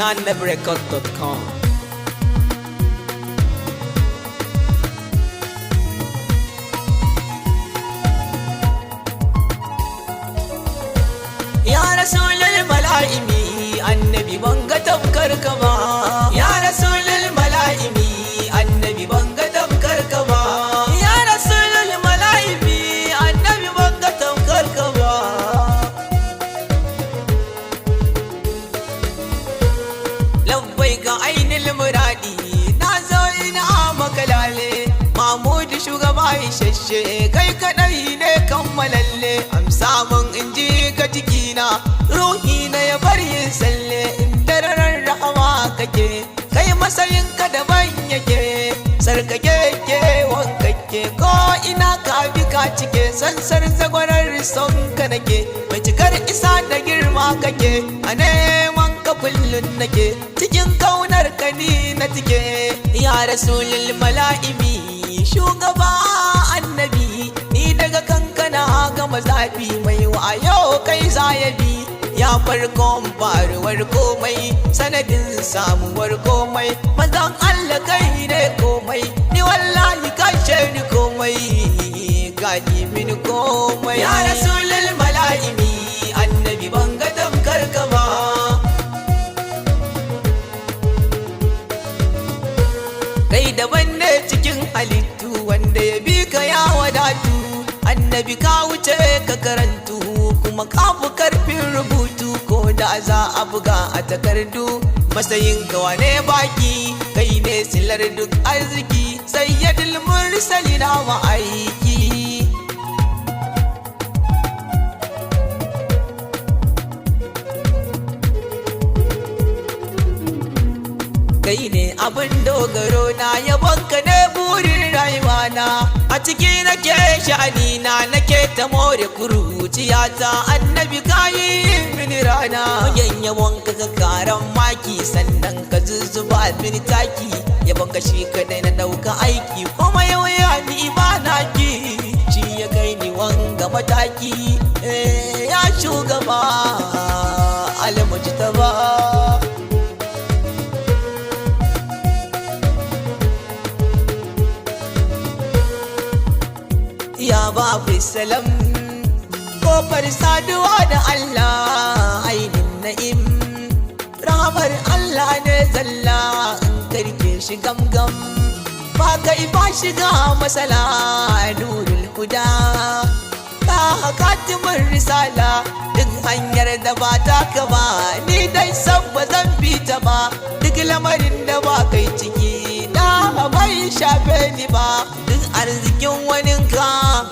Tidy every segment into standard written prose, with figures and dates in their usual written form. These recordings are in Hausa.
nanebreakout.com. Ya Rasulul Mala'imi, annabi banga tamkar ka ba. Ya Rasulul Mala'imi, annabi banga tamkar ka ba. Ya Rasulul Mala'imi, annabi banga tamkar ka ba. Labbai ga ainil muradi, na zo ina makalale. Mahmud shugaba isasshe, kai kadai ne kammalalle. Amsa mun inji ka jikina, ruhi na ya bari yin tsalle. In dararar rahama kake, kai matsayin ka daban yake. Sarkake ke wankake, ko ina ka bi ka cike. Sansar zagwarar son ka nake, mai cikar isa da girma kake. A neman ka kullun nake, cikin kaunar ka ni na tike. Ya Rasulul Mala'imi, shugaba annabi, ni daga kankana gama zafi. Mai wayo kai zayabi, ya farkon faruwar komai, sanadin samuwar komai. Manzon Allah kai ne komai, ni wallahi kashe ni komai, gani mini komai. Ya Rasulul Mala'imi, annabi banga tamkar ka ba. Kai daban ne cikin halittu, wanda ya bi ka ya wadatu. Annabi ka wuce ka karantu, kuma ka fi karfin rubutu. Ko da za a buga a takardu, matsayin ka wane baki. Kai ne silar duk arziki, sayyidul mursalina ma'aiki. Kai ne abin dogaro na, yabonka ne burin rayuwana. A ciki nake sha'anina, nake ta more kuruciyata. Annabi kayi mini rana, yan yabonka ka karan maki. Sannan ka zuzzuba mini taki, yabonka shi kadai na dauka aiki. Kuma yau ya ni ba naki, shi ya kai ni wanga mataki. Ya shugaba al-mujtaba, ya babu salam, kofar saduwa da Allah. Ainin na'im, rahamar Allah ne zalla. In karke shi gamgam, ba kai ba shiga masala. Nurul huda, ka hakatimin risala. Duk hanyar da ba ta ka ba, ni dai san ba zan bi ta ba. Duk lamarin da ba kai ciki, na bai shafe ni ba. Duk arzikin waninka,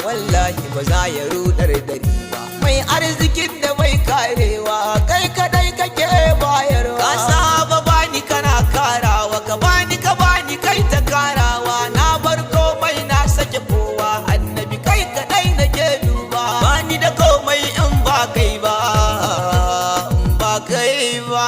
wallahi ba za ya rudar da ni ba. Mai arzikin da bai karewa, kai kadai kake bayarwa. Ka saba bani kana karawa, ka bani kai ta karawa. Na bar komai na sake kowa, annabi kai kadai nake duba. Bani da komai in ba kai ba, in ba kai ba.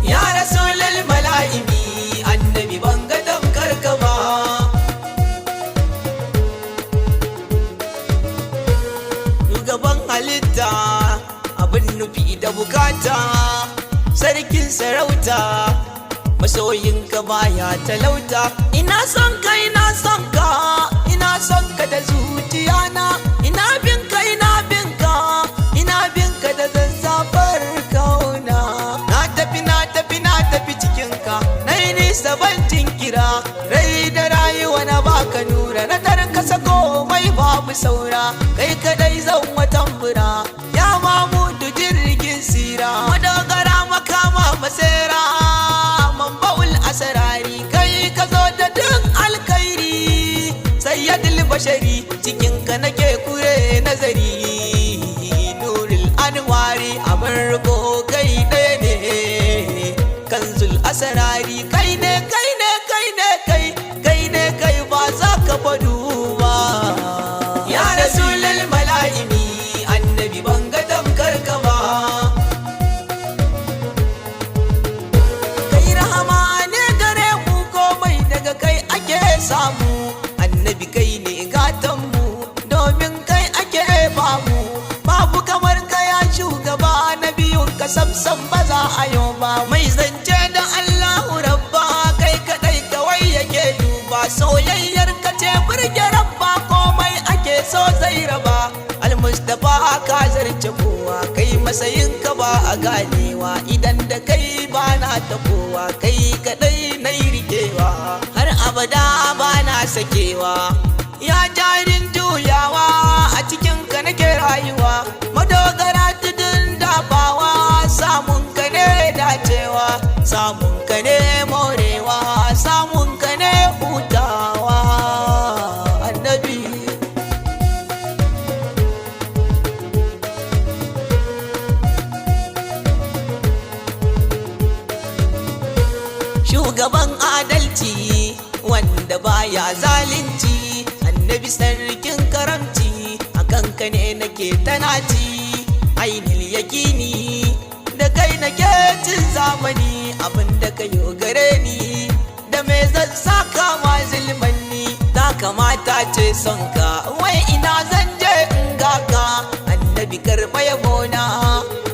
Ya Rasulul Mala'imi, annabi banga tamkar ka ba. Shugaban halitta, abin nufi da bukata. Sarkin sarauta, masoyinka baya talauta. Ina son ka, ina son ka, ina son ka da zuciyana. Ina bin ka, ina bin ka, ina bin ka da zazzafar kauna. Na tafi cikinka, na yi nisa ban jinkira. Rai da rayuwa na baka nura, na tarkasa komai babu saura. Kai kadai zan watambura, ya Mamudu jirgin sira. Madogara makama masera, manba'ul asarari. Kai ka zo da duk alkairi, sayyadul bashari. Cikinka nake kure nazari, nurul anwari. Abin riko kai ɗaya ne, kanzul asarari. Kai ne ba za ka fadu ba. ka samsam ba za a yau ba. Mai zance da Allahu rabba kai kadai kawai yake duba. Soyayyar ka ce burge rabba komai ake so zai raba. Almustapha ka zarce kowa kai matsayin ka ba a ganewa. Idan da kai ba na tafowa kai kadai na rikewa. Har abada ba na sakewa. Ya jarin juyawa a cikin ka nake rayuwa. Madogara tudun dabawa samun ka ne dacewa. Samun ka ne morewa, samun ka ne hutawa. Annabi shugaban adalci wanda baya zalunci. Annabi sarkin karamci akan ka ne nake tanaci. Ainil yakini da kai nake cin zamani. Abinda ka yo gare ni da me zan saka ma zulmanni. Ta kamata ce son ka wai ina zan je in ga ka. Annabi karɓa yabona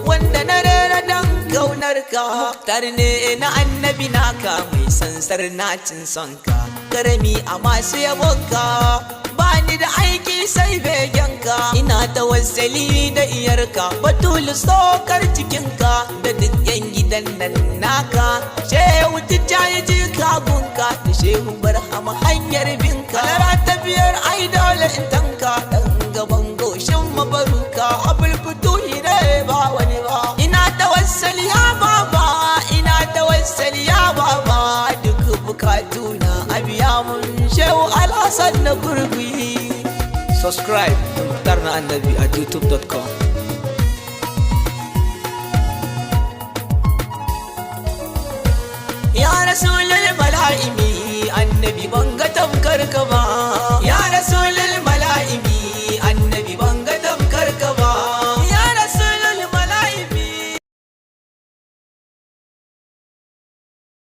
wanda na rera dan kaunar ka. Muktar ne na annabi naka mai sansar nacin son ka. Karami a masu yabonka bani da aiki sai begenka. Ina tawassali da iyarka Batulu sokar cikinka da duk yan gidan nan naka. Shehu Tijjani jikagunka da Shehu Barhama hanyar binka. Lara ta biyar ai dole in tanka dan gaban goshin mabaruka. Abul Futuhi ne ba wani ba. Ina tawassali ya baba, ina tawassali ya baba. Duk bukatuna a biya mun Shehu Alhassan na gurbi. Subscribe to Muktar na Annabi at youtube.com. Ya Rasulul Mala'imi Annabi ban ga tamkar ka ba.